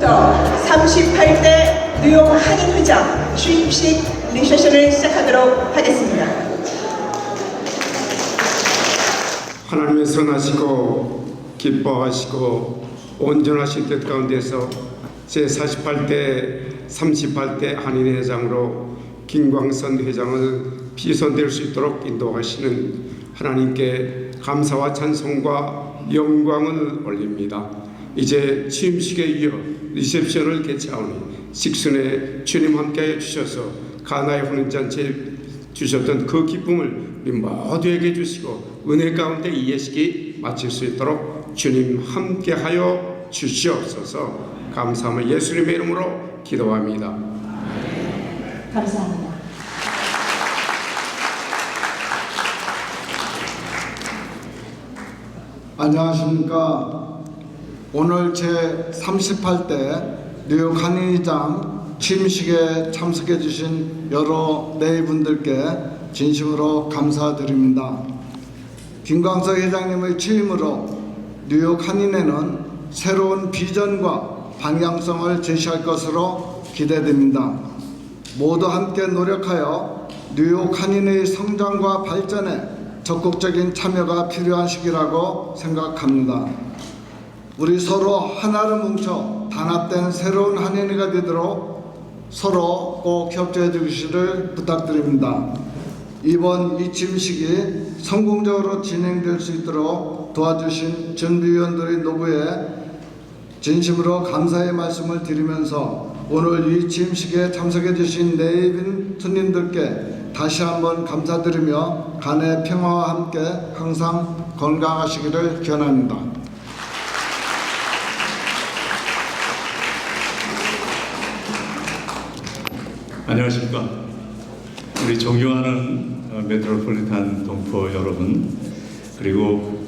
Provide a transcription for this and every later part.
지금부터 38대 뉴욕 한인회장 취임식 리셉션을 시작하도록 하겠습니다. 하나님의 선하시고 기뻐하시고 온전하신 뜻 가운데서 제48대 38대 한인회장으로 김광선 회장을 비선될 수 있도록 인도하시는 하나님께 감사와 찬송과 영광을 올립니다. 이제 취임식에 이어 리셉션을 개최하오니 식순에 주님 함께해 주셔서 가나의 혼인잔치에 주셨던 그 기쁨을 우리 모두에게 주시고 은혜 가운데 이 예식이 마칠 수 있도록 주님 함께하여 주시옵소서. 감사하며 예수님의 이름으로 기도합니다. 감사합니다. 안녕하십니까. 오늘 제38대 뉴욕 한인회장 취임식에 참석해 주신 여러 내분들께 진심으로 감사드립니다. 김광석 회장님의 취임으로 뉴욕 한인회는 새로운 비전과 방향성을 제시할 것으로 기대됩니다. 모두 함께 노력하여 뉴욕 한인회의 성장과 발전에 적극적인 참여가 필요한 시기라고 생각합니다. 우리 서로 하나로 뭉쳐 단합된 새로운 한인회가 되도록 서로 꼭 협조해 주시기를 부탁드립니다. 이번 이 취임식이 성공적으로 진행될 수 있도록 도와주신 준비위원들의 노고에 진심으로 감사의 말씀을 드리면서 오늘 이 취임식에 참석해 주신 내빈 손님들께 다시 한번 감사드리며 간의 평화와 함께 항상 건강하시기를 기원합니다. 안녕하십니까. 우리 존경하는 메트로폴리탄 동포 여러분, 그리고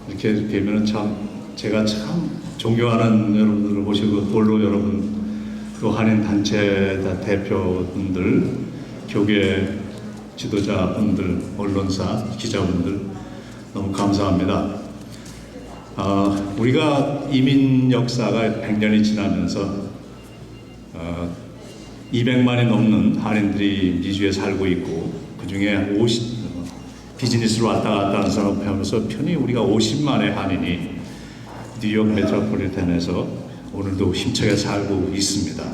이렇게 뵈면 참 제가 참 존경하는 여러분들을 모시고 돌로 여러분, 또 한인 단체 대표분들, 교계 지도자분들, 언론사 기자분들 너무 감사합니다. 우리가 이민 역사가 100년이 지나면서 200만이 넘는 한인들이 미주에 살고 있고, 그 중에 비즈니스로 왔다 갔다 하는 사람 하면서 편히 우리가 50만의 한인이 뉴욕 메트로폴리탄에서 오늘도 힘차게 살고 있습니다.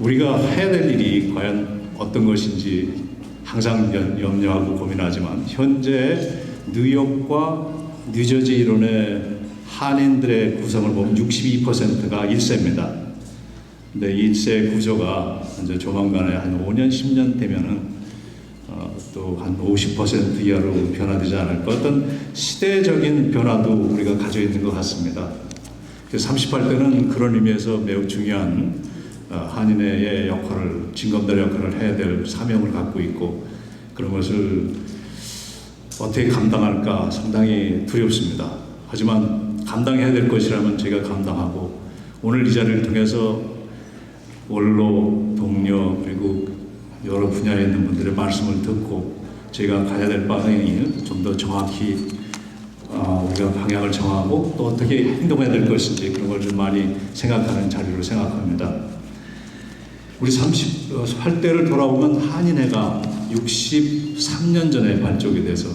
우리가 해야 될 일이 과연 어떤 것인지 항상 염려하고 고민하지만, 현재 뉴욕과 뉴저지 이론의 한인들의 구성을 보면 62%가 1세입니다. 근데 1세 구조가 이제 조만간에 한 5년, 10년 되면은 또 한 50% 이하로 변화되지 않을까, 어떤 시대적인 변화도 우리가 가지고 있는 것 같습니다. 38대는 그런 의미에서 매우 중요한 한인회의 역할을, 징검다리 역할을 해야 될 사명을 갖고 있고, 그런 것을 어떻게 감당할까 상당히 두렵습니다. 하지만 감당해야 될 것이라면 제가 감당하고, 오늘 이 자리를 통해서 원로, 동료, 그리고 여러 분야에 있는 분들의 말씀을 듣고 제가 가야 될 방향이 좀 더 정확히 우리가 방향을 정하고 또 어떻게 행동해야 될 것인지 그런 걸 좀 많이 생각하는 자리로 생각합니다. 우리 38대를 돌아보면 한인회가 63년 전에 발족이 돼서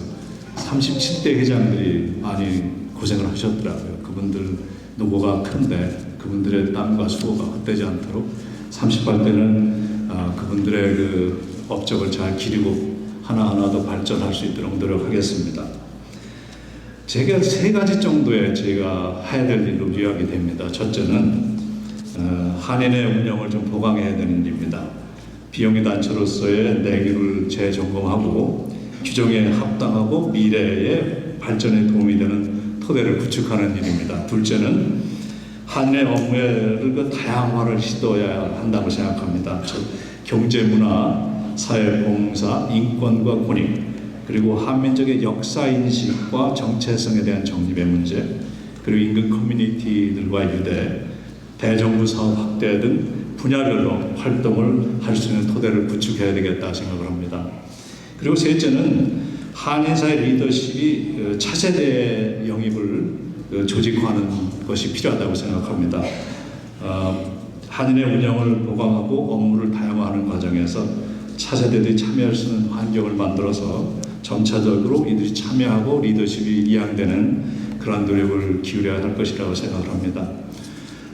37대 회장들이 많이 고생을 하셨더라고요. 그분들 노고가 큰데 그분들의 땀과 수고가 헛되지 않도록 38대는 그분들의 그 업적을 잘 기리고 하나하나 더 발전할 수 있도록 노력하겠습니다. 제가 3가지 정도의 제가 해야 될 일로 요약이 됩니다. 첫째는 한인회 운영을 좀 보강해야 되는 일입니다. 비영리 단체로서의 내규를 재점검하고 규정에 합당하고 미래의 발전에 도움이 되는 토대를 구축하는 일입니다. 둘째는 한인회 업무의 그 다양화를 시도해야 한다고 생각합니다. 즉 경제, 문화, 사회, 봉사, 인권과 권익, 그리고 한민족의 역사 인식과 정체성에 대한 정립의 문제, 그리고 인근 커뮤니티들과 유대, 대정부 사업 확대 등 분야별로 활동을 할 수 있는 토대를 구축해야 되겠다 생각을 합니다. 그리고 셋째는 한인사회 리더십이 차세대 영입을 조직화하는 것이 필요하다고 생각합니다. 한인의 운영을 보강하고 업무를 다양화하는 과정에서 차세대들이 참여할 수 있는 환경을 만들어서 점차적으로 이들이 참여하고 리더십이 이양되는 그러한 노력을 기울여야 할 것이라고 생각을 합니다.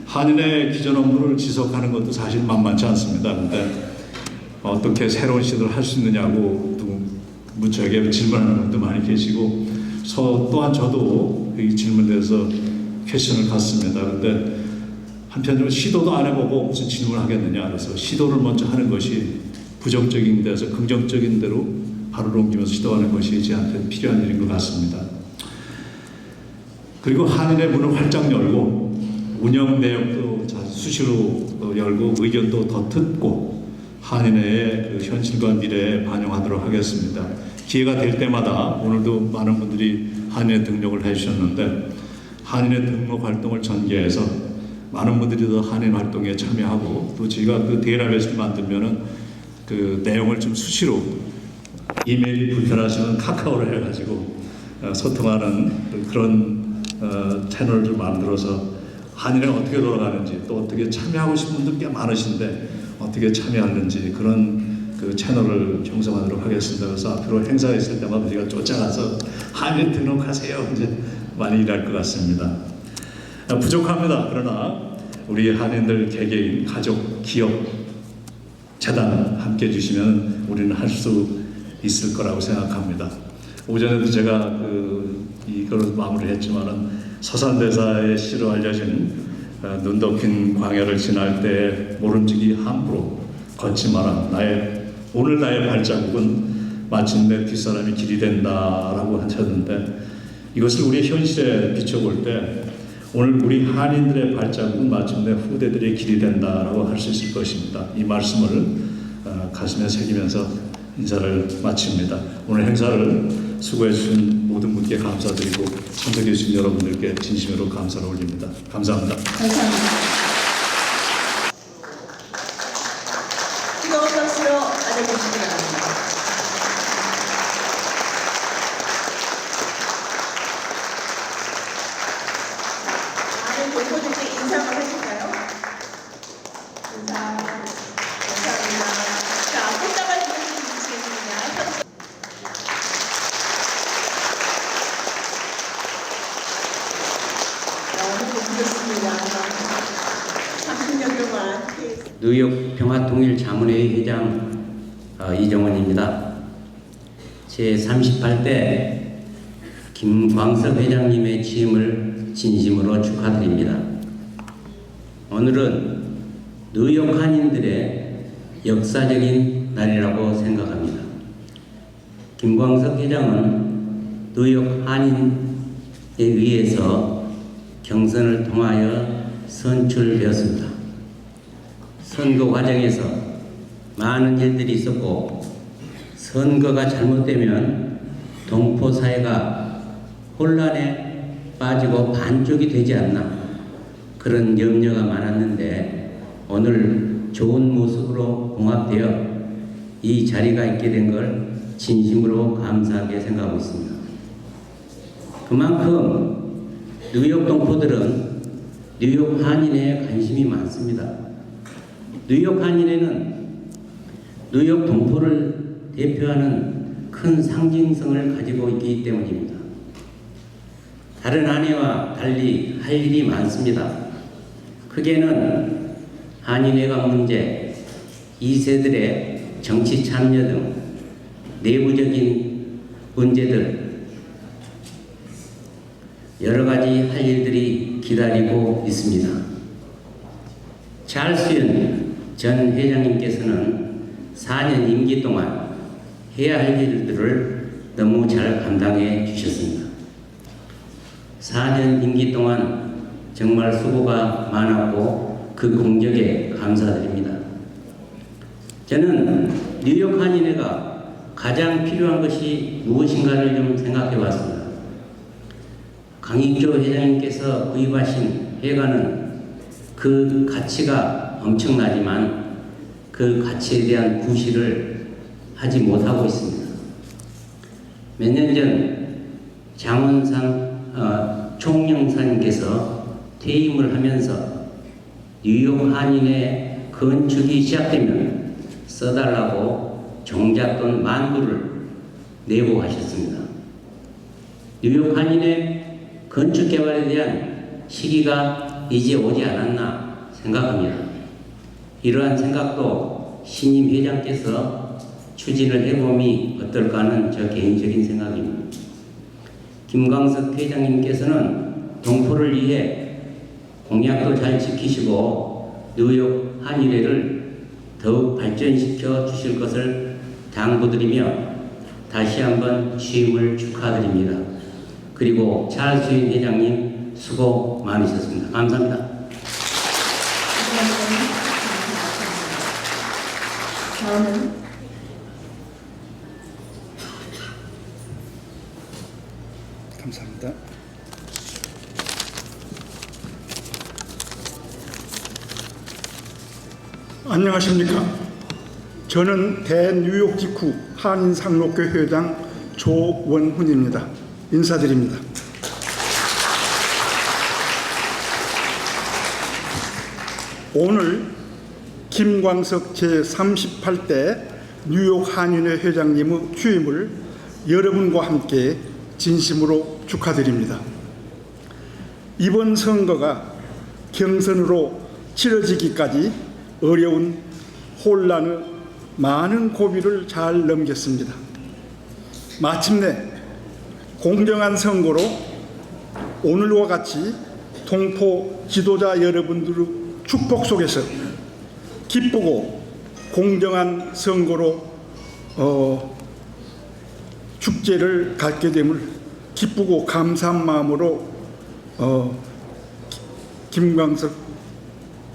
한인의 기존 업무를 지속하는 것도 사실 만만치 않습니다. 그런데 어떻게 새로운 시도를 할 수 있느냐고 저에게 질문하는 분도 많이 계시고 또한 저도 이 질문에 대해서 퀘션을 갖습니다. 그런데 한편으로 시도도 안 해보고 무슨 질문을 하겠느냐. 그래서 시도를 먼저 하는 것이 부정적인 데서 긍정적인 데로 발을 옮기면서 시도하는 것이 저한테 필요한 일인 것 같습니다. 그리고 한인의 문을 활짝 열고 운영 내역도 수시로 열고 의견도 더 듣고 한인의 그 현실과 미래에 반영하도록 하겠습니다. 기회가 될 때마다 오늘도 많은 분들이 한인회 등록을 해주셨는데 한인회 등록 활동을 전개해서 많은 분들이 더 한인 활동에 참여하고 또 저희가 그 데이터베이스를 만들면은 그 내용을 좀 수시로 이메일이 불편하시면 카카오를 해가지고 소통하는 그런 채널을 좀 만들어서 한인회가 어떻게 돌아가는지 또 어떻게 참여하고 싶은 분들 꽤 많으신데 어떻게 참여하는지 그런 그 채널을 형성하도록 하겠습니다. 그래서 앞으로 행사가 있을 때마다 우리가 쫓아가서 한인 등록하세요 이제 많이 일할 것 같습니다. 부족합니다. 그러나 우리 한인들 개개인, 가족, 기업, 재단 함께 해주시면 우리는 할 수 있을 거라고 생각합니다. 오전에도 제가 이걸 마무리했지만은 서산대사의 시로 알려진 눈 덮인 광야를 지날 때 모름지기 함부로 걷지 마라. 오늘 나의 발자국은 마침내 뒷사람이 길이 된다라고 하셨는데 이것을 우리 현실에 비춰볼 때 오늘 우리 한인들의 발자국은 마침내 후대들의 길이 된다라고 할 수 있을 것입니다. 이 말씀을 가슴에 새기면서 인사를 마칩니다. 오늘 행사를 수고해 주신 모든 분께 감사드리고 참석해 주신 여러분들께 진심으로 감사를 올립니다. 감사합니다. 감사합니다. 뜨거운 박수로 맞아주시기 바랍니다. 많은 동포들께 인사 한번 해줄까요? 감사합니다. 자, 꽃다발 분들이 주시겠습니다. 너무 좋습니다. 30년 동안 뉴욕 평화통일자문회의 회장 이정원입니다. 제38대 김광석 회장님의 취임을 진심으로 축하드립니다. 오늘은 뉴욕 한인들의 역사적인 날이라고 생각합니다. 김광석 회장은 뉴욕 한인에 의해서 경선을 통하여 선출되었습니다. 선거 과정에서 많은 일들이 있었고 선거가 잘못되면 동포 사회가 혼란에 빠지고 반쪽이 되지 않나 그런 염려가 많았는데 오늘 좋은 모습으로 봉합되어 이 자리가 있게 된 걸 진심으로 감사하게 생각하고 있습니다. 그만큼 뉴욕 동포들은 뉴욕 한인회에 관심이 많습니다. 뉴욕 한인회는 뉴욕 동포를 대표하는 큰 상징성을 가지고 있기 때문입니다. 다른 한회와 달리 할 일이 많습니다. 크게는 한인회가 문제, 2세들의 정치 참여 등 내부적인 문제들 여러 가지 할 일들이 기다리고 있습니다. 찰스윤 전 회장님께서는 4년 임기 동안 해야 할 일들을 너무 잘 감당해 주셨습니다. 4년 임기 동안 정말 수고가 많았고 그 공적에 감사드립니다. 저는 뉴욕 한인회가 가장 필요한 것이 무엇인가를 좀 생각해 봤습니다. 강익조 회장님께서 구입하신 회관은 그 가치가 엄청나지만 그 가치에 대한 구실을 하지 못하고 있습니다. 몇 년 전 장원상 총영사님께서 퇴임을 하면서 뉴욕 한인회 건축이 시작되면 써달라고 종잣돈 10,000불을 내고 하셨습니다. 뉴욕 한인회 건축 개발에 대한 시기가 이제 오지 않았나 생각합니다. 이러한 생각도 신임 회장께서 추진을 해봄이 어떨까 하는 저 개인적인 생각입니다. 김광석 회장님께서는 동포를 위해 공약도 잘 지키시고 뉴욕 한인회를 더욱 발전시켜 주실 것을 당부드리며 다시 한번 취임을 축하드립니다. 그리고 찰스윈 회장님 수고 많으셨습니다. 감사합니다. 다음은 감사합니다. 안녕하십니까. 저는 대뉴욕 직후 한인상록회 회장 조원훈입니다. 인사드립니다. 오늘 김광석 제38대 뉴욕 한인회 회장님의 취임을 여러분과 함께 진심으로 축하드립니다. 이번 선거가 경선으로 치러지기까지 어려운 혼란의 많은 고비를 잘 넘겼습니다. 마침내 공정한 선거로 오늘과 같이 동포 지도자 여러분들의 축복 속에서 기쁘고 공정한 선거로 축제를 갖게 됨을 기쁘고 감사한 마음으로 김광석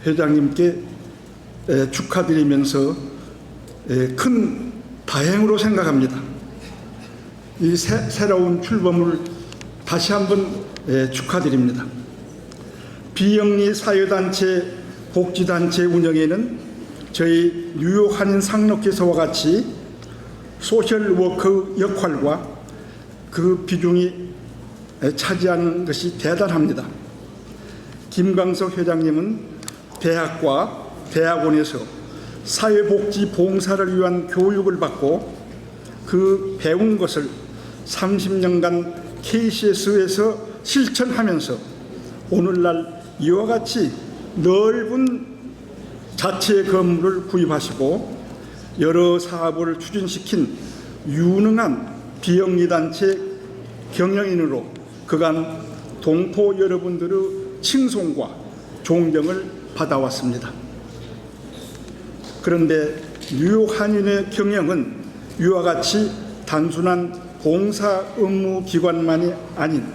회장님께 축하드리면서 큰 다행으로 생각합니다. 이 새로운 출범을 다시 한번 축하드립니다. 비영리 사회단체 복지단체 운영에는 저희 뉴욕 한인 상록회사와 같이 소셜워커 역할과 그 비중이 차지하는 것이 대단합니다. 김광석 회장님은 대학과 대학원에서 사회복지 봉사를 위한 교육을 받고 그 배운 것을 30년간 KCS에서 실천하면서 오늘날 이와 같이 넓은 자체 건물을 구입하시고 여러 사업을 추진시킨 유능한 비영리단체 경영인으로 그간 동포 여러분들의 칭송과 존경을 받아왔습니다. 그런데 뉴욕 한인회 경영은 이와 같이 단순한 봉사 업무 기관만이 아닌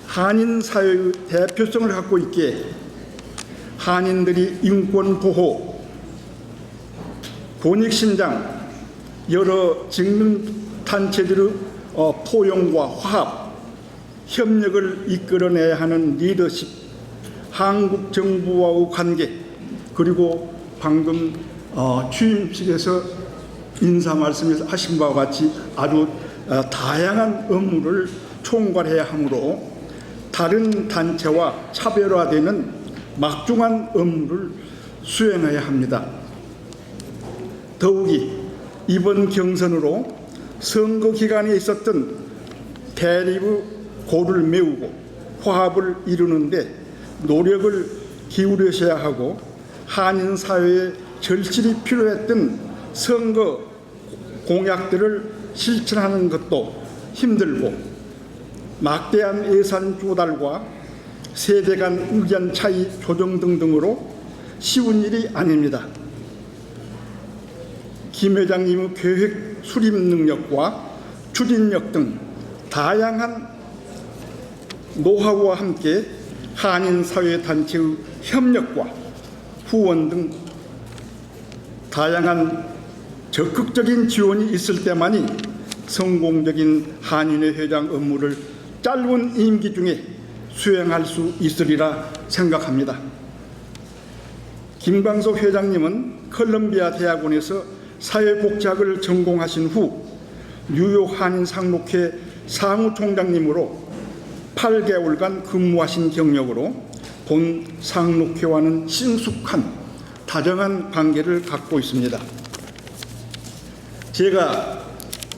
한인 사회의 대표성을 갖고 있기에 한인들이 인권 보호, 권익신장, 여러 직능단체들의 포용과 화합, 협력을 이끌어내야 하는 리더십, 한국 정부와의 관계, 그리고 방금 취임식에서 인사 말씀에서 하신 바와 같이 아주 다양한 업무를 총괄해야 하므로 다른 단체와 차별화되는 막중한 업무를 수행해야 합니다. 더욱이 이번 경선으로 선거 기간에 있었던 대립의 고를 메우고 화합을 이루는 데 노력을 기울이셔야 하고 한인 사회에 절실히 필요했던 선거 공약들을 실천하는 것도 힘들고 막대한 예산 조달과 세대 간 의견 차이 조정 등으로 쉬운 일이 아닙니다. 김 회장님의 계획 수립 능력과 추진력 등 다양한 노하우와 함께 한인 사회 단체의 협력과 후원 등 다양한 적극적인 지원이 있을 때만이 성공적인 한인회 회장 업무를 짧은 임기 중에 수행할 수 있으리라 생각합니다. 김광석 회장님은 컬럼비아 대학원에서 사회복지학을 전공하신 후 뉴욕 한인 상록회 사무총장님으로 8개월간 근무하신 경력으로 본 상록회와는 친숙한 다정한 관계를 갖고 있습니다. 제가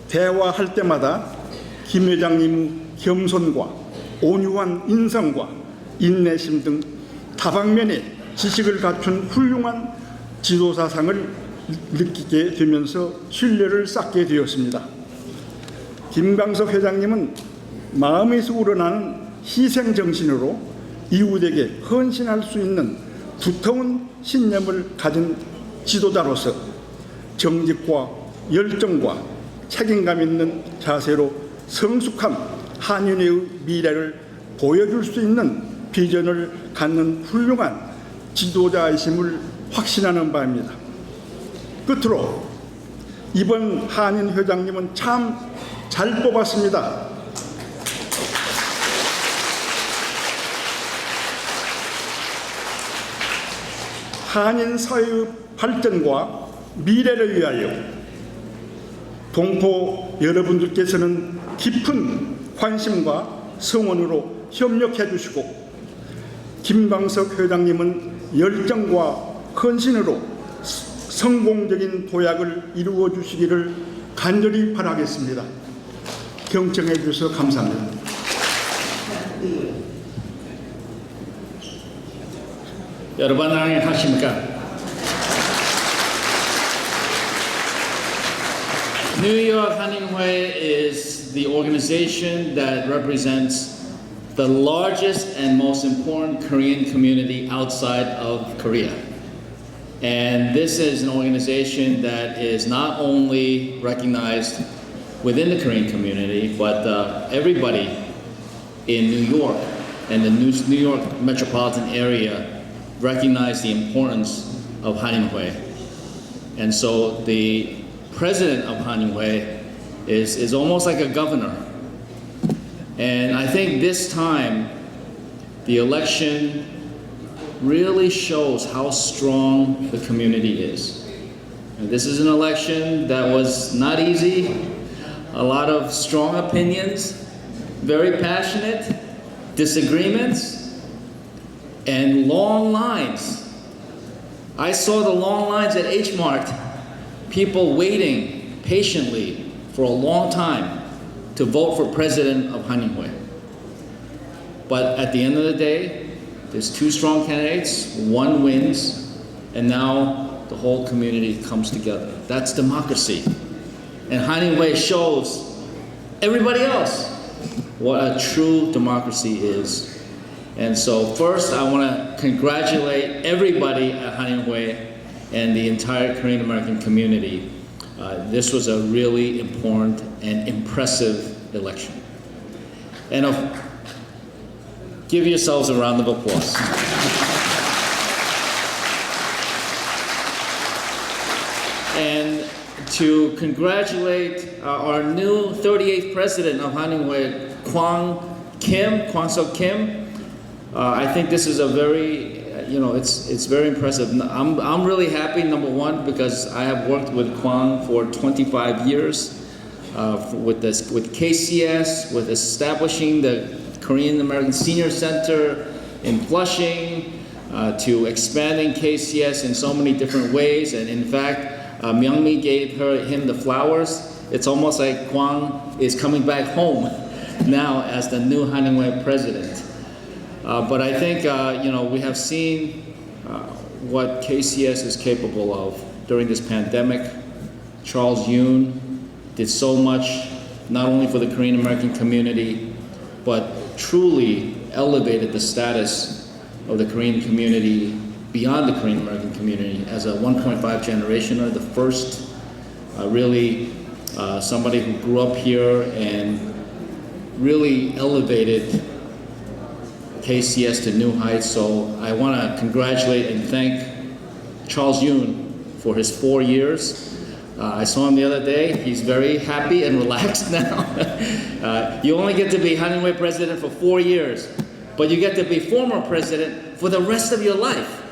대화할 때마다 김 회장님의 겸손과 온유한 인성과 인내심 등 다방면의 지식을 갖춘 훌륭한 지도자상을 느끼게 되면서 신뢰를 쌓게 되었습니다. 김광석 회장님은 마음에서 우러나는 희생정신으로 이웃에게 헌신할 수 있는 두터운 신념을 가진 지도자로서 정직과 열정과 책임감 있는 자세로 성숙한 한인회의 미래를 보여줄 수 있는 비전을 갖는 훌륭한 지도자이심을 확신하는 바입니다. 끝으로 이번 한인 회장님은 참 잘 뽑았습니다. 한인 사회의 발전과 미래를 위하여 동포 여러분들께서는 깊은 관심과 성원으로 협력해 주시고 김광석 회장님은 열정과 헌신으로 성공적인 도약을 이루어 주시기를 간절히 바라겠습니다. 경청해 주셔서 감사합니다. 여러분 안녕하십니까? New York Haningway is the organization that represents the largest and most important Korean community outside of Korea. And this is an organization that is not only recognized within the Korean community, but everybody in New York and the New York metropolitan area recognize the importance of Haningway. And so the president of Haningway is almost like a governor. And I think this time, the election really shows how strong the community is. And this is an election that was not easy, a lot of strong opinions, very passionate, disagreements, and long lines. I saw the long lines at H Mart, people waiting patiently for a long time to vote for president of Haningway. But at the end of the day, there's two strong candidates, one wins, and now the whole community comes together. That's democracy. And Haningway shows everybody else what a true democracy is. And so first I want to congratulate everybody at Haningway and the entire Korean American community. This was a really important and impressive election. And give yourselves a round of applause. And to congratulate our new 38th president of Haningway, Kwang Sok Kim. I think this is a very, it's very impressive. I'm really happy, number one, because I have worked with Kwang for 25 years with KCS, with establishing the Korean American Senior Center in Flushing, to expanding KCS in so many different ways. And in fact, Myungmi gave him the flowers. It's almost like Kwang is coming back home now as the new Haningway president. But I think we have seen what KCS is capable of during this pandemic. Charles Yoon did so much, not only for the Korean American community, but truly elevated the status of the Korean community beyond the Korean American community as a 1.5 generationer, the first really somebody who grew up here and really elevated KCS to new heights. So I want to congratulate and thank Charles Yoon for his 4 years. I saw him the other day. He's very happy and relaxed now. You only get to be Haningway president for 4 years, but you get to be former president for the rest of your life.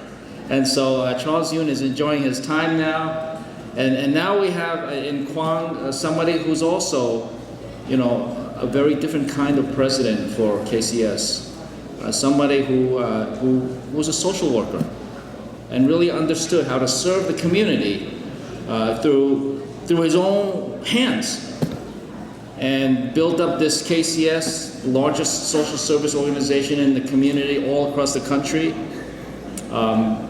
And so Charles Yoon is enjoying his time now. And now we have in Kwang somebody who's also, a a very different kind of president for KCS. Somebody who was a social worker and really understood how to serve the community through his own hands, and built up this KCS, largest social service organization in the community all across the country. Kwang,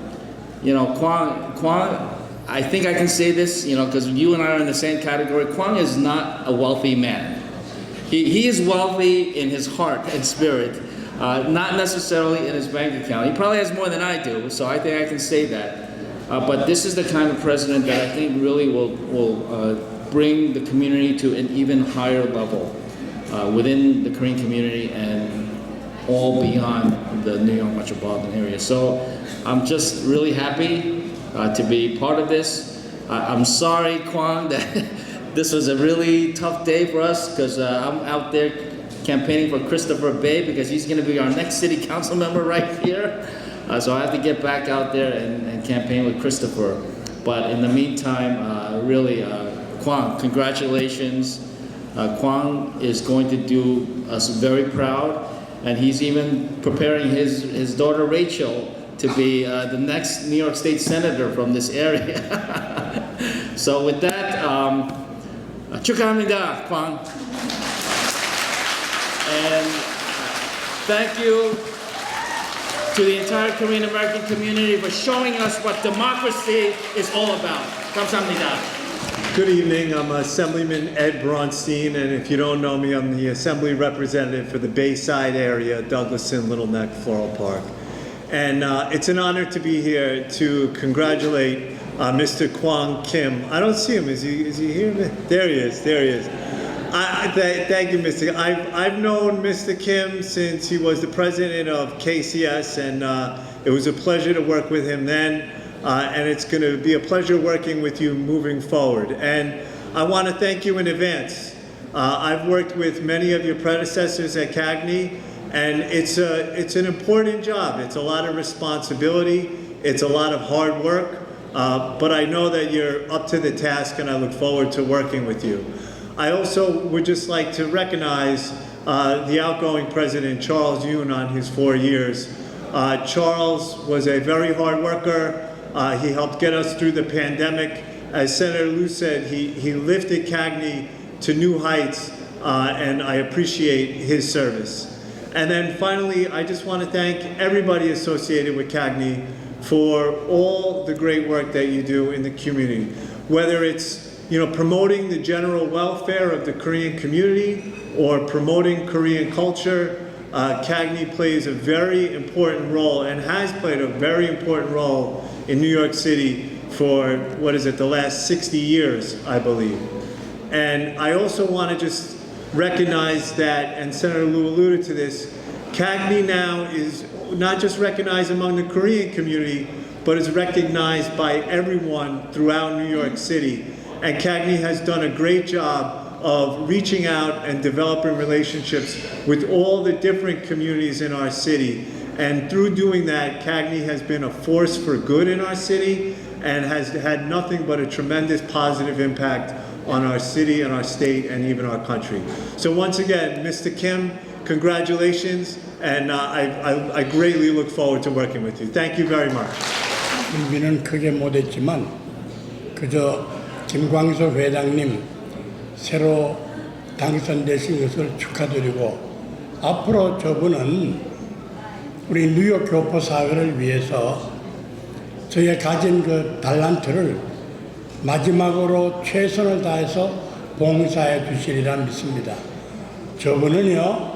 I think I can say this, because you and I are in the same category. Kwang is not a wealthy man. He is wealthy in his heart and spirit, not necessarily in his bank account. He probably has more than I do, so I think I can say that. But this is the kind of president that I think really will bring the community to an even higher level within the Korean community and all beyond the New York metropolitan area. So I'm just really happy to be part of this. I'm sorry, Kwang, that this was a really tough day for us, because I'm out there campaigning for Christopher Bay, because he's going to be our next city council member right here. So I have to get back out there and campaign with Christopher. But in the meantime, really, Kwang, congratulations. Kwang is going to do us very proud, and he's even preparing his daughter Rachel to be the next New York State Senator from this area. So with that, 축하합니다, Kwang. And thank you to the entire Korean American community for showing us what democracy is all about. 감사합니다. Good evening. I'm Assemblyman Ed Braunstein, and if you don't know me, I'm the Assembly Representative for the Bayside area, Douglasson, Little Neck, Floral Park. And it's an honor to be here to congratulate Mr. Kwang Kim. I don't see him. Is he here? There he is. There he is. Thank you, Mr. I've known Mr. Kim since he was the president of KCS, and it was a pleasure to work with him then. And it's going to be a pleasure working with you moving forward. And I want to thank you in advance. I've worked with many of your predecessors at CAGNY, and it's an important job. It's a lot of responsibility. It's a lot of hard work. But I know that you're up to the task, and I look forward to working with you. I also would just like to recognize the outgoing president, Charles Yoon, on his 4 years. Charles was a very hard worker. He helped get us through the pandemic. As Senator Liu said, he lifted CAGNY to new heights, and I appreciate his service. And then finally, I just want to thank everybody associated with CAGNY for all the great work that you do in the community. Whether it's promoting the general welfare of the Korean community or promoting Korean culture, CAGNY plays a very important role and has played a very important role in New York City for, the last 60 years, I believe. And I also want to just recognize that, and Senator Liu alluded to this, CAGNY now is not just recognized among the Korean community, but is recognized by everyone throughout New York City. And CAGNY has done a great job of reaching out and developing relationships with all the different communities in our city. And through doing that, CAGNY has been a force for good in our city and has had nothing but a tremendous positive impact on our city and our state and even our country. So once again, Mr. Kim, congratulations, and I greatly look forward to working with you. Thank you very much. 준비는 크게 못했지만 그저 김광석 회장님 새로 당선되신 것을 축하드리고, 앞으로 저분은 우리 뉴욕 교포 사회를 위해서 저희가 가진 그 달란트를 마지막으로 최선을 다해서 봉사해 주시리라 믿습니다. 저분은요,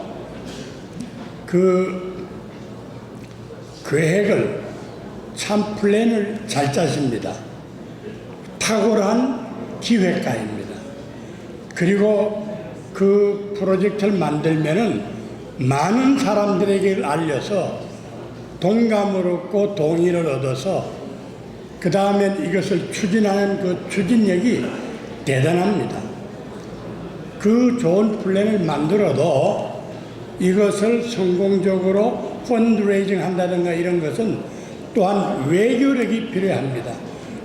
그 계획을 참 플랜을 잘 짜십니다. 탁월한 기획가입니다. 그리고 그 프로젝트를 만들면은 많은 사람들에게 알려서 동감을 얻고 동의를 얻어서 그 다음엔 이것을 추진하는 그 추진력이 대단합니다. 그 좋은 플랜을 만들어도 이것을 성공적으로 펀드레이징 한다든가 이런 것은 또한 외교력이 필요합니다.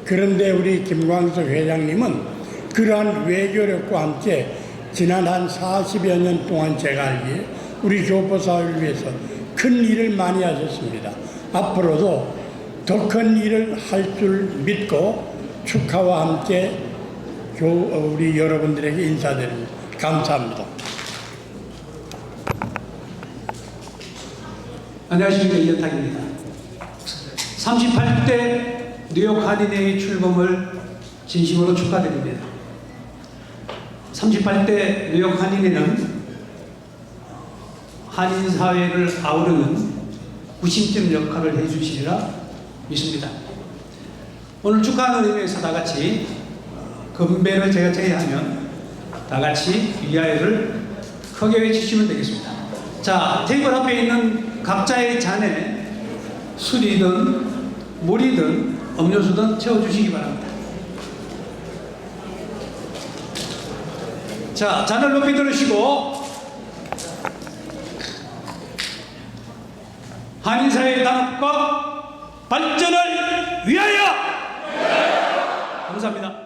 그런데 우리 김광석 회장님은 그러한 외교력과 함께 지난 한 40여 년 동안 제가 알기에 우리 교포 사회를 위해서 큰 일을 많이 하셨습니다. 앞으로도 더 큰 일을 할 줄 믿고 축하와 함께 우리 여러분들에게 인사드립니다. 감사합니다. 안녕하십니까, 이현탁입니다. 38대 뉴욕 한인회의 출범을 진심으로 축하드립니다. 38대 뉴욕 한인회는 한인 사회를 아우르는 구심점 역할을 해주시리라 믿습니다. 오늘 축하하는 의미에서 다 같이 건배를 제가 제의하면 다 같이 위하여를 크게 외치시면 되겠습니다. 자, 테이블 앞에 있는 각자의 잔에 술이든 물이든 음료수든 채워주시기 바랍니다. 자, 잔을 높이 들으시고 한인사회의 단합과 발전을 위하여! 감사합니다.